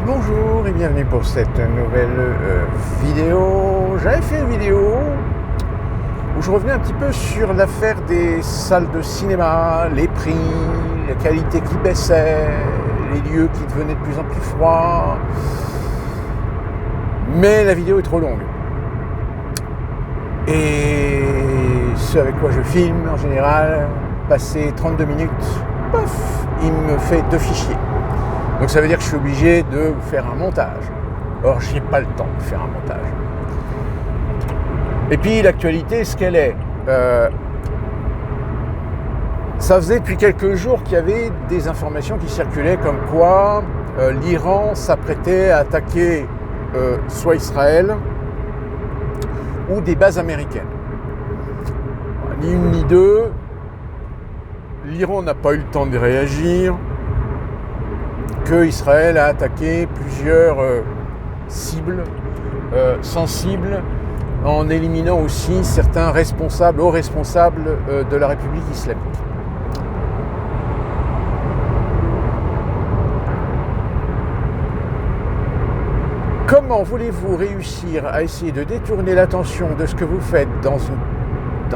Bonjour et bienvenue pour cette nouvelle vidéo. J'avais fait une vidéo où je revenais un petit peu sur l'affaire des salles de cinéma, les prix, la qualité qui baissait, les lieux qui devenaient de plus en plus froids. Mais la vidéo est trop longue. Et ce avec quoi je filme en général, passer 32 minutes, pof, il me fait 2 fichiers. Donc ça veut dire que je suis obligé de faire un montage. Or, j'ai pas le temps de faire un montage. Et puis l'actualité, ce qu'elle est. Ça faisait depuis quelques jours qu'il y avait des informations qui circulaient comme quoi l'Iran s'apprêtait à attaquer soit Israël ou des bases américaines. Ni une ni deux. L'Iran n'a pas eu le temps de réagir. Que Israël a attaqué plusieurs cibles sensibles en éliminant aussi certains hauts responsables de la République islamique. Comment voulez-vous réussir à essayer de détourner l'attention de ce que vous faites dans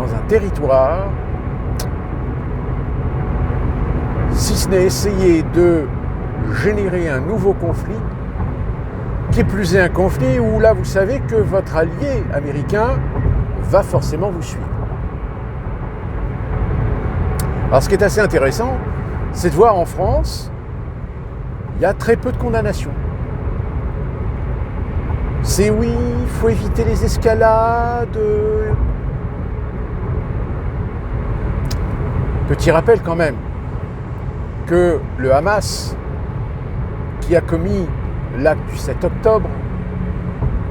un territoire, si ce n'est essayer de générer un nouveau conflit, qui plus est un conflit où là vous savez que votre allié américain va forcément vous suivre. Alors ce qui est assez intéressant, c'est de voir en France, il y a très peu de condamnations. C'est oui, il faut éviter les escalades. Petit rappel quand même que le Hamas, qui a commis l'acte du 7 octobre,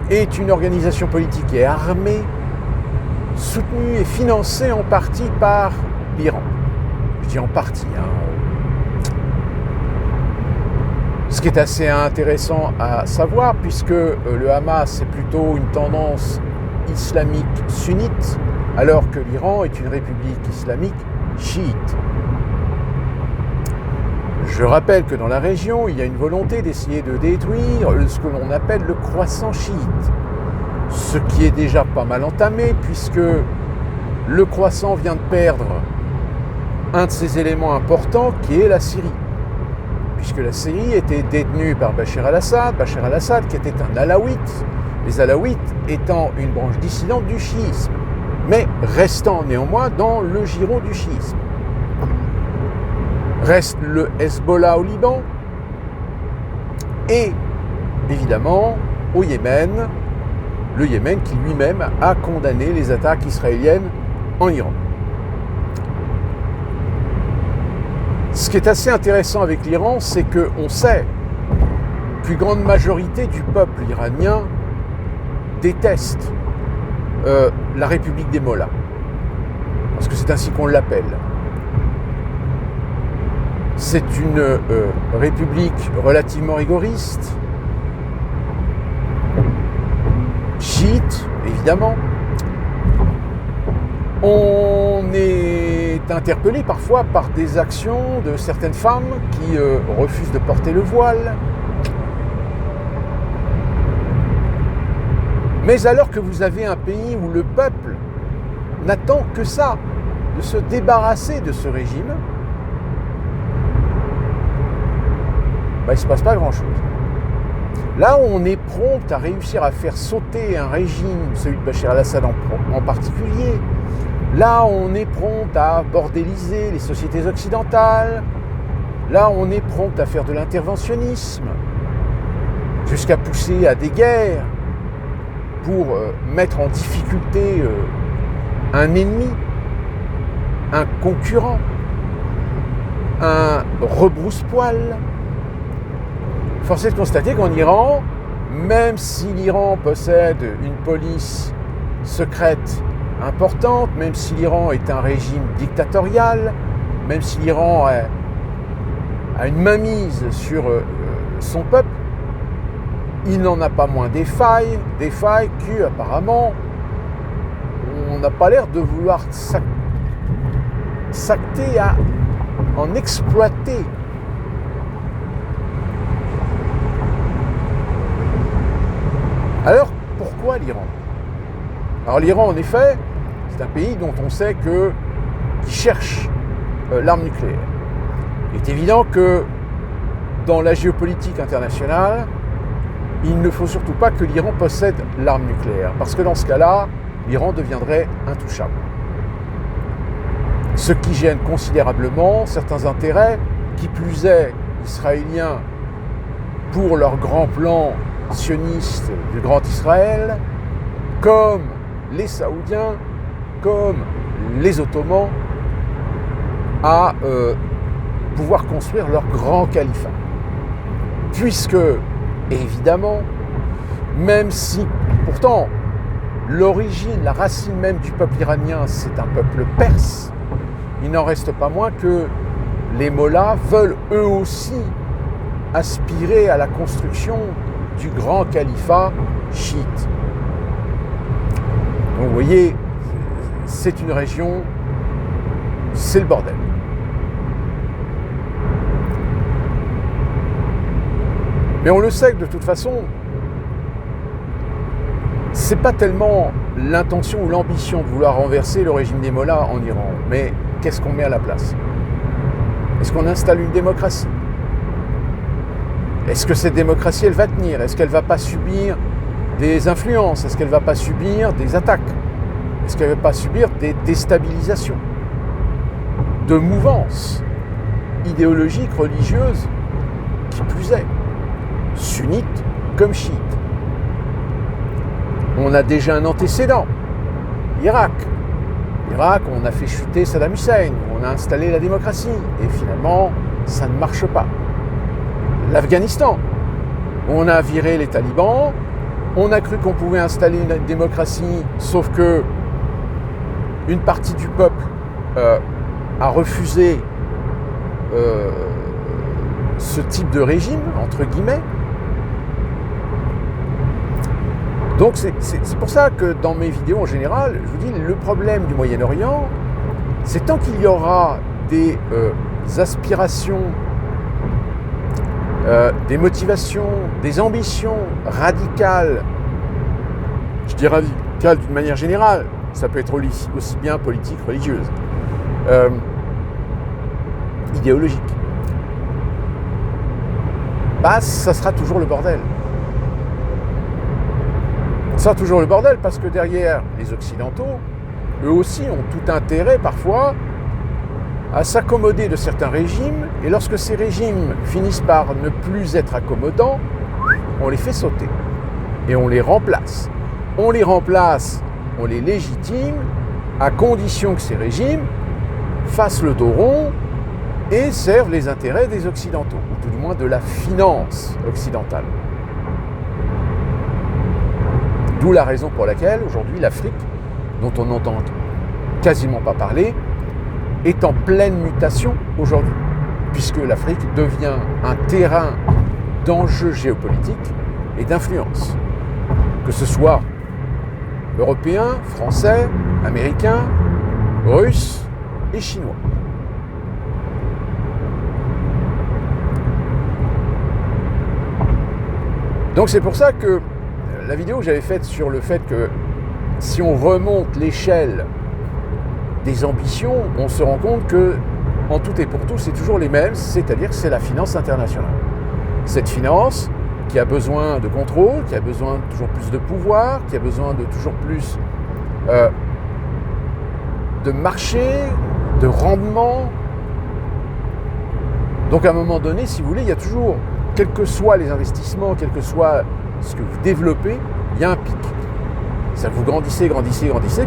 est une organisation politique et armée soutenue et financée en partie par l'Iran. Je dis en partie. Ce qui est assez intéressant à savoir, puisque le Hamas est plutôt une tendance islamique sunnite, alors que l'Iran est une république islamique chiite. Je rappelle que dans la région, il y a une volonté d'essayer de détruire ce que l'on appelle le croissant chiite. Ce qui est déjà pas mal entamé, puisque le croissant vient de perdre un de ses éléments importants, qui est la Syrie. Puisque la Syrie était détenue par Bachar al-Assad qui était un alaouite, les alaouites étant une branche dissidente du chiisme, mais restant néanmoins dans le giron du chiisme. Reste le Hezbollah au Liban et évidemment au Yémen, le Yémen qui lui-même a condamné les attaques israéliennes en Iran. Ce qui est assez intéressant avec l'Iran, c'est qu'on sait qu'une grande majorité du peuple iranien déteste la République des Mollahs, parce que c'est ainsi qu'on l'appelle. C'est une république relativement rigoriste, chiite, évidemment. On est interpellé parfois par des actions de certaines femmes qui refusent de porter le voile. Mais alors que vous avez un pays où le peuple n'attend que ça, de se débarrasser de ce régime, il ne se passe pas grand-chose. Là où on est prompt à réussir à faire sauter un régime, celui de Bachar al-Assad en particulier, là où on est prompt à bordéliser les sociétés occidentales, là où on est prompt à faire de l'interventionnisme, jusqu'à pousser à des guerres pour mettre en difficulté un ennemi, un concurrent, un rebrousse-poil. Force est de constater qu'en Iran, même si l'Iran possède une police secrète importante, même si l'Iran est un régime dictatorial, même si l'Iran a une mainmise sur son peuple, il n'en a pas moins des failles que, apparemment, on n'a pas l'air de vouloir s'acter à en exploiter. l'Iran. Alors l'Iran, en effet, c'est un pays dont on sait qu'il cherche l'arme nucléaire. Il est évident que dans la géopolitique internationale, il ne faut surtout pas que l'Iran possède l'arme nucléaire, parce que dans ce cas-là, l'Iran deviendrait intouchable. Ce qui gêne considérablement certains intérêts, qui plus est israéliens, pour leur grand plan sioniste du Grand Israël, comme les Saoudiens, comme les Ottomans, à pouvoir construire leur grand califat. Puisque, évidemment, même si, pourtant, l'origine, la racine même du peuple iranien, c'est un peuple perse, il n'en reste pas moins que les mollahs veulent eux aussi aspirer à la construction du grand califat chiite. Donc vous voyez, c'est une région, c'est le bordel. Mais on le sait que de toute façon, c'est pas tellement l'intention ou l'ambition de vouloir renverser le régime des mollahs en Iran, mais qu'est-ce qu'on met à la place? Est-ce qu'on installe une démocratie? Est-ce que cette démocratie, elle va tenir? Est-ce qu'elle ne va pas subir des influences? Est-ce qu'elle ne va pas subir des attaques? Est-ce qu'elle ne va pas subir des déstabilisations? De mouvances idéologiques, religieuses, qui plus est, sunnites comme chiites. On a déjà un antécédent, l'Irak. L'Irak, on a fait chuter Saddam Hussein, on a installé la démocratie, et finalement, ça ne marche pas. L'Afghanistan, on a viré les talibans, on a cru qu'on pouvait installer une démocratie, sauf que une partie du peuple a refusé ce type de régime, entre guillemets. Donc c'est pour ça que dans mes vidéos en général, je vous dis, le problème du Moyen-Orient, c'est tant qu'il y aura des aspirations, des motivations, des ambitions radicales, je dis radicales d'une manière générale, ça peut être aussi bien politique, religieuse, idéologique, bah ça sera toujours le bordel. Ça sera toujours le bordel parce que derrière les Occidentaux, eux aussi ont tout intérêt parfois à s'accommoder de certains régimes, et lorsque ces régimes finissent par ne plus être accommodants, on les fait sauter et on les remplace. On les remplace, on les légitime, à condition que ces régimes fassent le dos rond et servent les intérêts des Occidentaux, ou tout du moins de la finance occidentale. D'où la raison pour laquelle aujourd'hui l'Afrique, dont on n'entend quasiment pas parler, est en pleine mutation aujourd'hui, puisque l'Afrique devient un terrain d'enjeux géopolitiques et d'influence, que ce soit européens, français, américains, russes et chinois. Donc c'est pour ça que la vidéo que j'avais faite sur le fait que si on remonte l'échelle des ambitions, on se rend compte que en tout et pour tout, c'est toujours les mêmes, c'est-à-dire que c'est la finance internationale. Cette finance qui a besoin de contrôle, qui a besoin de toujours plus de pouvoir, qui a besoin de toujours plus de marché, de rendement. Donc à un moment donné, si vous voulez, il y a toujours, quels que soient les investissements, quel que soit ce que vous développez, il y a un pic. Ça vous grandissez,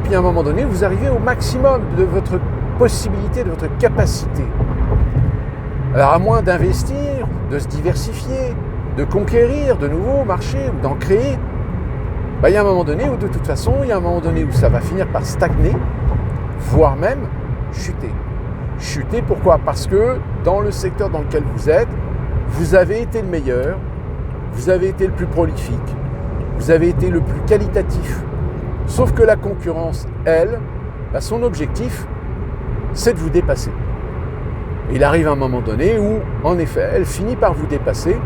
puis à un moment donné, vous arrivez au maximum de votre possibilité, de votre capacité. Alors à moins d'investir, de se diversifier, de conquérir de nouveaux marchés ou d'en créer, il y a un moment donné où de toute façon, il y a un moment donné où ça va finir par stagner, voire même chuter. Chuter, pourquoi? Parce que dans le secteur dans lequel vous êtes, vous avez été le meilleur, vous avez été le plus prolifique, vous avez été le plus qualitatif. Sauf que la concurrence, elle, son objectif, c'est de vous dépasser. Et il arrive un moment donné où, en effet, elle finit par vous dépasser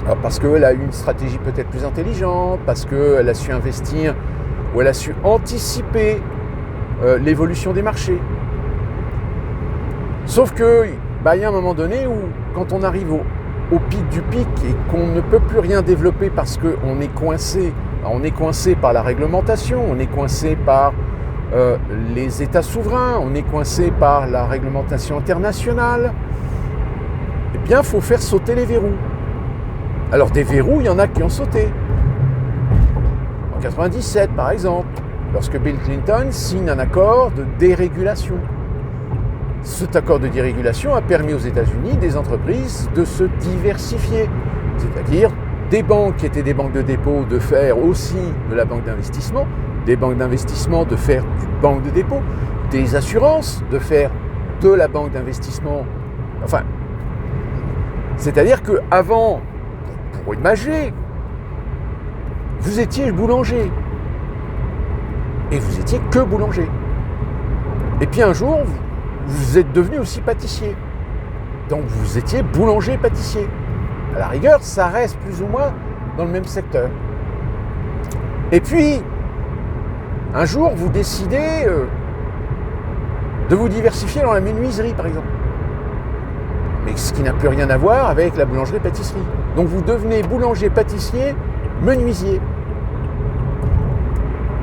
Alors parce qu'elle a eu une stratégie peut-être plus intelligente, parce qu'elle a su investir ou elle a su anticiper l'évolution des marchés. Sauf que, il y a un moment donné où, quand on arrive au pic du pic et qu'on ne peut plus rien développer parce qu'on est coincé, on est coincé par la réglementation, on est coincé par les États souverains, on est coincé par la réglementation internationale, eh bien, il faut faire sauter les verrous. Alors, des verrous, il y en a qui ont sauté. En 1997, par exemple, lorsque Bill Clinton signe un accord de dérégulation. Cet accord de dérégulation a permis aux États-Unis, des entreprises, de se diversifier. C'est-à-dire des banques qui étaient des banques de dépôt de faire aussi de la banque d'investissement, des banques d'investissement de faire du banque de dépôt, des assurances de faire de la banque d'investissement. Enfin, c'est-à-dire qu'avant, pour imager, vous étiez boulanger. Et vous étiez que boulanger. Et puis un jour, vous êtes devenu aussi pâtissier. Donc vous étiez boulanger-pâtissier. À la rigueur, ça reste plus ou moins dans le même secteur. Et puis, un jour, vous décidez de vous diversifier dans la menuiserie, par exemple. Mais ce qui n'a plus rien à voir avec la boulangerie-pâtisserie. Donc vous devenez boulanger-pâtissier, menuisier.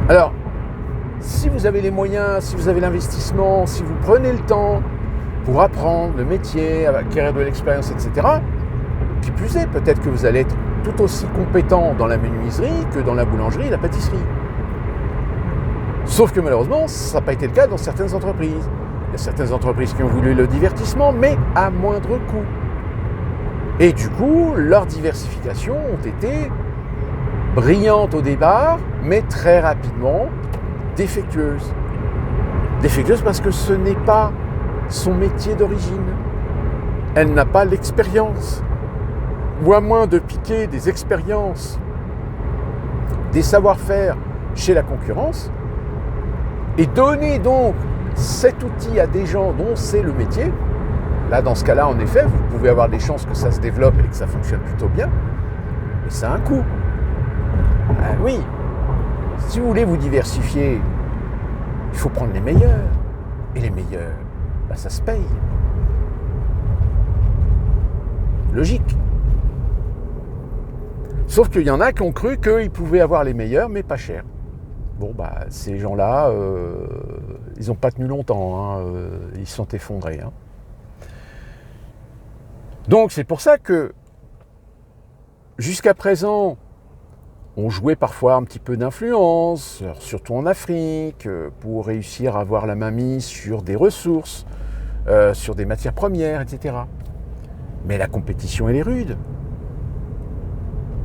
Alors, si vous avez les moyens, si vous avez l'investissement, si vous prenez le temps pour apprendre le métier, acquérir de l'expérience, etc., qui plus est, peut-être que vous allez être tout aussi compétent dans la menuiserie que dans la boulangerie et la pâtisserie. Sauf que malheureusement, ça n'a pas été le cas dans certaines entreprises. Il y a certaines entreprises qui ont voulu le divertissement, mais à moindre coût. Et du coup, leurs diversifications ont été brillantes au départ, mais très rapidement défectueuses. Défectueuses parce que ce n'est pas son métier d'origine. Elle n'a pas l'expérience. Ou à moins de piquer des expériences, des savoir-faire chez la concurrence, et donner donc cet outil à des gens dont c'est le métier. Là, dans ce cas-là, en effet, vous pouvez avoir des chances que ça se développe et que ça fonctionne plutôt bien, mais ça a un coût. Oui, si vous voulez vous diversifier, il faut prendre les meilleurs. Et les meilleurs, ça se paye. Logique. Sauf qu'il y en a qui ont cru qu'ils pouvaient avoir les meilleurs, mais pas cher. Bon, ces gens-là, ils n'ont pas tenu longtemps, ils se sont effondrés. Donc, c'est pour ça que, jusqu'à présent, on jouait parfois un petit peu d'influence, surtout en Afrique, pour réussir à avoir la mainmise sur des ressources, sur des matières premières, etc. Mais la compétition, elle est rude.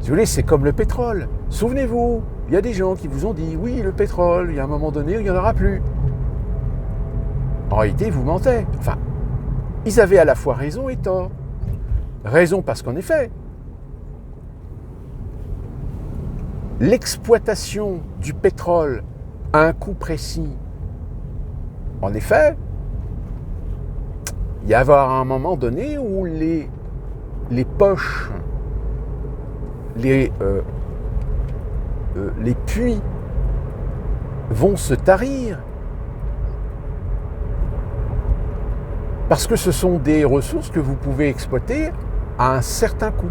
Si vous voulez, c'est comme le pétrole. Souvenez-vous, il y a des gens qui vous ont dit « Oui, le pétrole, il y a un moment donné où il n'y en aura plus. » En réalité, ils vous mentaient. Enfin, ils avaient à la fois raison et tort. Raison parce qu'en effet, l'exploitation du pétrole à un coût précis, en effet, il y a un moment donné où les poches, les puits vont se tarir parce que ce sont des ressources que vous pouvez exploiter à un certain coût.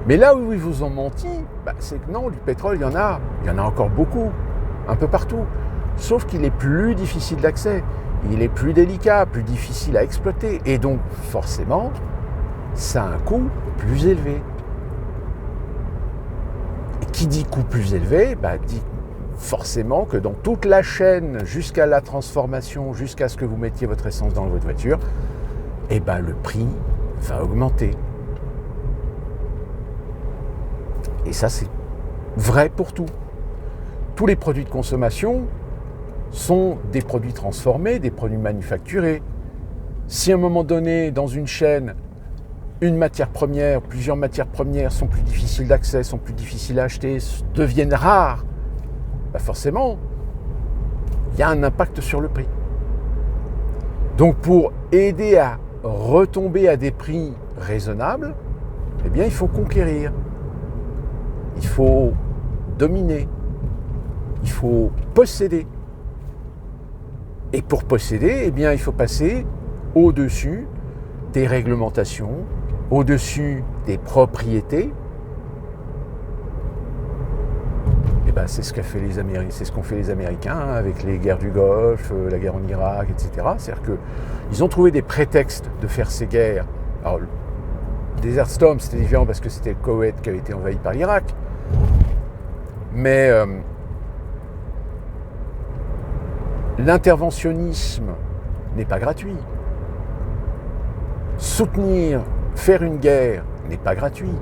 Mais là où ils vous ont menti, c'est que non, du pétrole, il y en a encore beaucoup, un peu partout. Sauf qu'il est plus difficile d'accès, il est plus délicat, plus difficile à exploiter. Et donc, forcément, ça a un coût plus élevé. Et qui dit coût plus élevé, dit forcément que dans toute la chaîne, jusqu'à la transformation, jusqu'à ce que vous mettiez votre essence dans votre voiture, le prix va augmenter. Et ça, c'est vrai pour tout. Tous les produits de consommation sont des produits transformés, des produits manufacturés. Si à un moment donné, dans une chaîne, une matière première, plusieurs matières premières sont plus difficiles d'accès, sont plus difficiles à acheter, deviennent rares, forcément, il y a un impact sur le prix. Donc pour aider à retomber à des prix raisonnables, eh bien il faut conquérir, il faut dominer, il faut posséder. Et pour posséder, eh bien il faut passer au-dessus des réglementations, au-dessus des propriétés. Et ben c'est ce qu'ont fait les Américains avec les guerres du Golfe, la guerre en Irak, etc. C'est-à-dire qu'ils ont trouvé des prétextes de faire ces guerres. Alors, Desert Storm, c'était différent parce que c'était le Koweït qui avait été envahi par l'Irak. Mais l'interventionnisme n'est pas gratuit. Soutenir, faire une guerre n'est pas gratuit.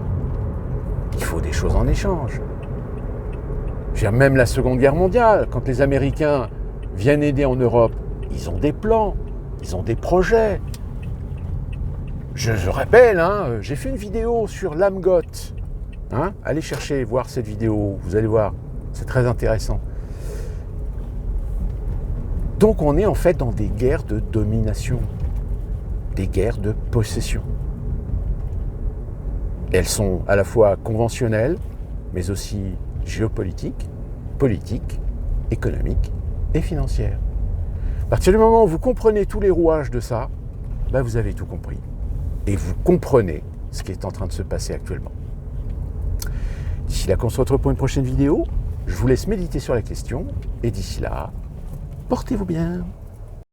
Il faut des choses en échange. Même la Seconde Guerre mondiale, quand les Américains viennent aider en Europe, ils ont des plans, ils ont des projets. Je rappelle, j'ai fait une vidéo sur l'Amgot. Allez chercher, voir cette vidéo, vous allez voir, c'est très intéressant. Donc on est en fait dans des guerres de domination, des guerres de possession. Elles sont à la fois conventionnelles, mais aussi géopolitiques, politiques, économiques et financières. À partir du moment où vous comprenez tous les rouages de ça, vous avez tout compris. Et vous comprenez ce qui est en train de se passer actuellement. D'ici là qu'on se retrouve pour une prochaine vidéo, je vous laisse méditer sur la question, et d'ici là, portez-vous bien.